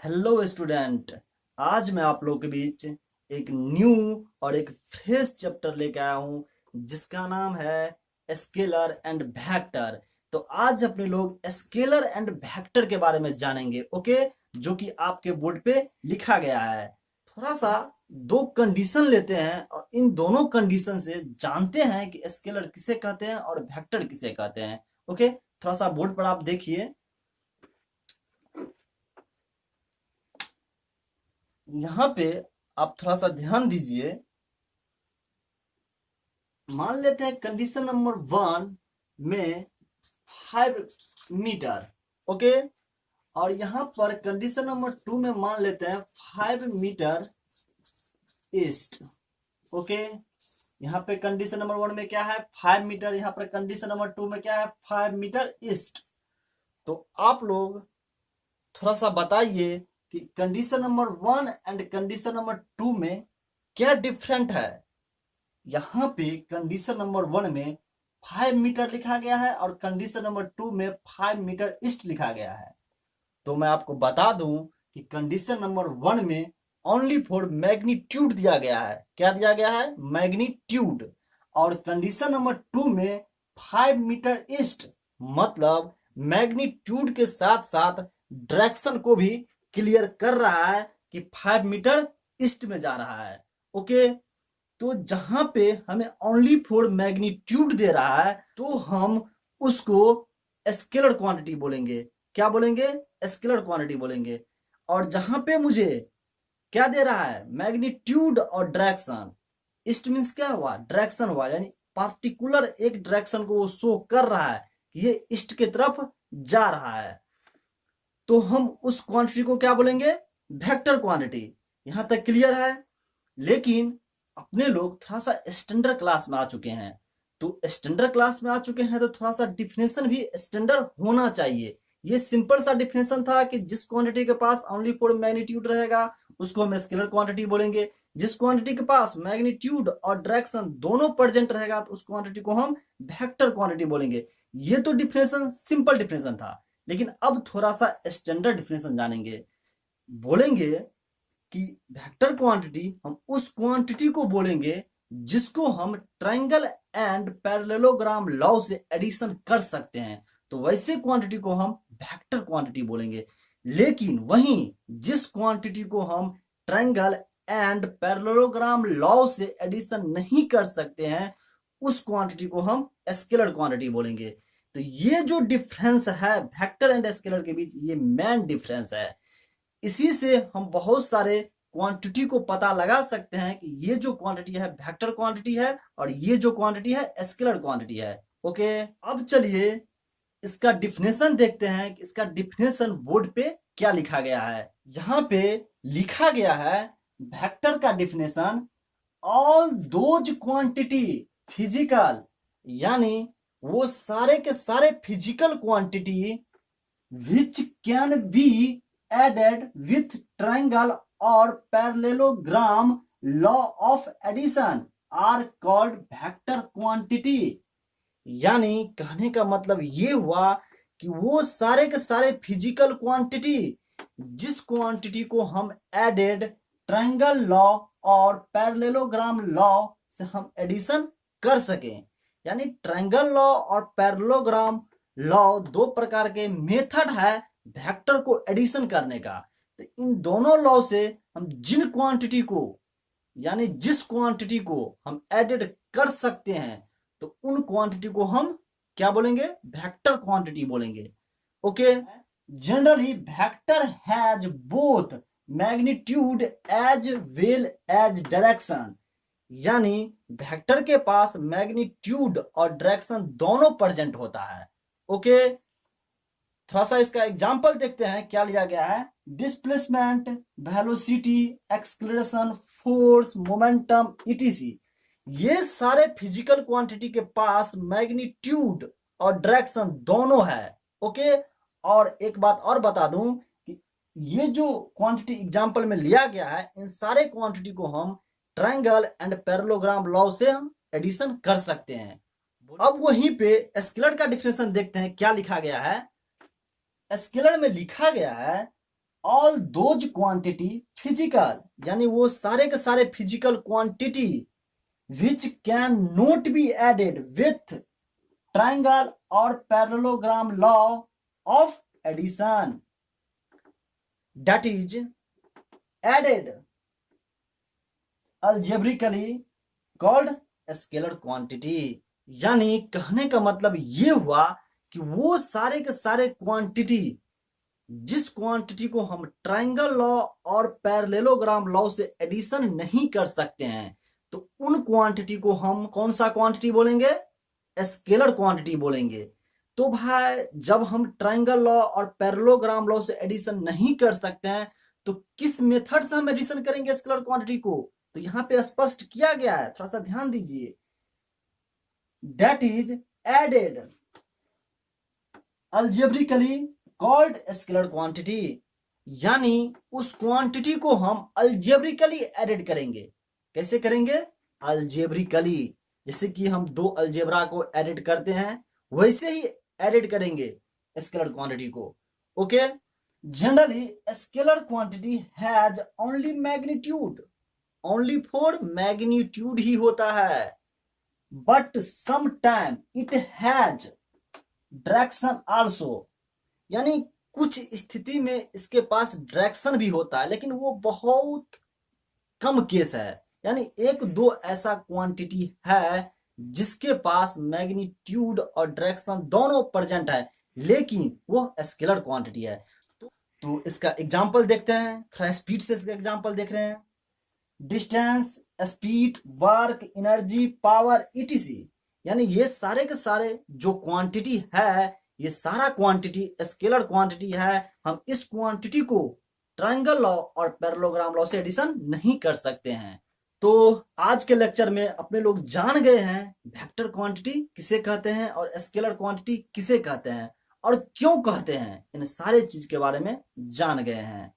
Hello student. आज मैं आप लोगों के बीच एक न्यू और एक फ्रेश चैप्टर लेके आया हूँ जिसका नाम है स्केलर एंड वेक्टर। तो आज अपने लोग स्केलर एंड वेक्टर के बारे में जानेंगे, ओके, जो कि आपके बोर्ड पे लिखा गया है। थोड़ा सा दो कंडीशन लेते हैं और इन दोनों कंडीशन से जानते हैं कि स्केलर किसे कहते हैं और वेक्टर किसे कहते हैं। ओके, थोड़ा सा बोर्ड पर आप देखिए। यहाँ पे आप थोड़ा सा ध्यान दीजिए। मान लेते हैं कंडीशन नंबर 1 में 5 मीटर, ओके, और यहाँ पर कंडीशन नंबर 2 में मान लेते हैं 5 मीटर ईस्ट, ओके। यहाँ पे कंडीशन नंबर 1 में क्या है 5 मीटर, यहाँ पर कंडीशन नंबर 2 में क्या है 5 मीटर ईस्ट। तो आप लोग थोड़ा सा बताइए कि condition number 1 and condition number 2 में क्या डिफरेंट है। यहाँ पे कंडीशन नंबर 1 में 5 मीटर लिखा गया है और कंडीशन नंबर 2 में 5 मीटर ईस्ट लिखा गया है। तो मैं आपको बता दूं कि कंडीशन नंबर 1 में ओनली फॉर मैग्नीट्यूड दिया गया है। क्या दिया गया है? मैग्नीट्यूड। और कंडीशन नंबर 2 में 5 मीटर ईस्ट मतलब मैग्नीट्यूड के साथ साथ डायरेक्शन को भी क्लियर कर रहा है कि 5 मीटर ईस्ट में जा रहा है, ओके। तो जहां पे हमें ओनली फॉर मैग्नीट्यूड दे रहा है तो हम उसको स्केलर क्वांटिटी बोलेंगे। क्या बोलेंगे? स्केलर क्वांटिटी बोलेंगे। और जहां पे मुझे क्या दे रहा है? मैग्नीट्यूड और डायरेक्शन। ईस्ट मीन्स क्या हुआ? डायरेक्शन हुआ, यानी पार्टिकुलर एक डायरेक्शन को वो शो कर रहा है कि ये ईस्ट की तरफ जा रहा है। तो हम उस क्वांटिटी को क्या बोलेंगे? Vector quantity. यहां तक क्लियर है? लेकिन अपने लोग थोड़ा सा स्टैंडर्ड क्लास में आ चुके हैं, तो स्टैंडर्ड क्लास में आ चुके हैं तो थोड़ा सा डिफिनेशन भी स्टैंडर्ड होना चाहिए। ये सिंपल सा डिफिनेशन था कि जिस क्वांटिटी के पास ओनली फॉर मैग्नीट्यूड रहेगा उसको हम स्केलर क्वांटिटी बोलेंगे, जिस क्वांटिटी के पास मैग्नीट्यूड और डायरेक्शन दोनों प्रेजेंट रहेगा तो उस क्वांटिटी को हम वेक्टर क्वांटिटी बोलेंगे। ये तो डिफिनेशन सिंपल डिफिनेशन था, लेकिन अब थोड़ा सा स्टैंडर्ड डिफिनेशन जानेंगे। बोलेंगे कि वेक्टर क्वांटिटी हम उस क्वांटिटी को बोलेंगे जिसको हम ट्रायंगल एंड पैरेललोग्राम लॉ से एडिशन कर सकते हैं, तो वैसे क्वांटिटी को हम वेक्टर क्वांटिटी बोलेंगे। लेकिन वहीं जिस क्वांटिटी को हम ट्रायंगल एंड पैरेललोग्राम लॉ से एडिशन नहीं कर सकते हैं उस क्वांटिटी को हम स्केलर क्वांटिटी बोलेंगे। तो ये जो डिफरेंस है वेक्टर एंड स्केलर के बीच, ये मेन डिफरेंस है। इसी से हम बहुत सारे क्वांटिटी को पता लगा सकते हैं कि ये जो क्वांटिटी है वेक्टर क्वांटिटी है और ये जो क्वांटिटी है स्केलर क्वांटिटी है, ओके। अब चलिए इसका डिफिनेशन देखते हैं कि इसका डिफिनेशन बोर्ड पे क्या लिखा गया है। यहाँ पे लिखा गया है वेक्टर का definition, all those quantity physical, यानी वो सारे के सारे physical quantity which can be added with triangle or parallelogram law of addition are called vector quantity। यानी कहने का मतलब ये हुआ कि वो सारे के सारे फिजिकल क्वांटिटी जिस क्वांटिटी को हम एडेड ट्रायंगल लॉ और पैरेललोग्राम लॉ से हम एडिशन कर सकें, यानी ट्रायंगल लॉ और पैरेललोग्राम लॉ दो प्रकार के मेथड है वेक्टर को एडिशन करने का। तो इन दोनों लॉ से हम जिन क्वांटिटी को, यानी जिस क्वांटिटी को हम एडेड कर सकते हैं तो उन क्वांटिटी को हम क्या बोलेंगे? वेक्टर क्वांटिटी बोलेंगे, okay. Generally vector has both magnitude as well as direction, यानी वेक्टर के पास मैग्नीट्यूड और डायरेक्शन दोनों प्रेजेंट होता है, ओके। थोड़ा सा इसका एग्जांपल देखते हैं क्या लिया गया है। Displacement, velocity, acceleration, force, momentum, etc, ये सारे फिजिकल क्वांटिटी के पास मैग्नीट्यूड और डायरेक्शन दोनों है, ओके। और एक बात और बता दूं कि ये जो क्वांटिटी एग्जांपल में लिया गया है इन सारे क्वांटिटी को हम ट्रायंगल एंड पैरेललोग्राम लॉ से हम एडिशन कर सकते हैं। अब वहीं पे स्केलर का डिफिनेशन देखते हैं क्या लिखा गया है। स्केलर में लिखा गया है ऑल दोज क्वांटिटी फिजिकल, यानी वो सारे के सारे physical quantity which can not be added with triangle और parallelogram law of addition, that is added algebraically called scalar quantity. यानी कहने का मतलब ये हुआ कि वो सारे के सारे क्वांटिटी, जिस क्वांटिटी को हम ट्रायंगल लॉ और पैरेललोग्राम लॉ से एडिशन नहीं कर सकते हैं, तो उन क्वांटिटी को हम कौन सा क्वांटिटी बोलेंगे? स्केलर क्वांटिटी बोलेंगे। तो भाई जब हम ट्रायंगल लॉ और पैरेललोग्राम लॉ से एडिशन नहीं कर सकते हैं, तो किस मेथड से हम एडिशन करेंगे स्केलर क्वांटिटी को? तो यहां पे स्पष्ट किया गया है, थोड़ा सा ध्यान दीजिए। That is added algebraically called scalar quantity, यानी उस क्वांटिटी को हम algebraically एडेड करेंगे। कैसे करेंगे? algebraically, जैसे कि हम दो अलजेब्रा को एडेड करते हैं वैसे ही एडेड करेंगे स्केलर क्वांटिटी को। Okay, generally scalar quantity has only magnitude, only for magnitude ही होता है, but some time it has direction also, यानी कुछ स्थिति में इसके पास डायरेक्शन भी होता है, लेकिन वो बहुत कम केस है। यानी एक दो ऐसा क्वांटिटी है जिसके पास मैग्नीट्यूड और डायरेक्शन दोनों प्रेजेंट है, लेकिन वो स्केलर क्वांटिटी है। तो इसका एग्जांपल देखते हैं, थोड़ा स्पीड से इसका एग्जांपल देख रहे हैं। Distance, speed, work, energy, power, etc, यानी ये सारे के सारे जो क्वांटिटी है, ये सारा क्वांटिटी स्केलर क्वांटिटी है। हम इस क्वांटिटी को ट्रायंगल लॉ और पैरेललोग्राम लॉ से एडिशन नहीं कर सकते हैं। तो आज के लेक्चर में अपने लोग जान गए हैं वेक्टर क्वांटिटी किसे कहते हैं और स्केलर क्वांटिटी किसे कहते हैं और क्यों कहते हैं, इन सारे चीज के बारे में जान गए हैं।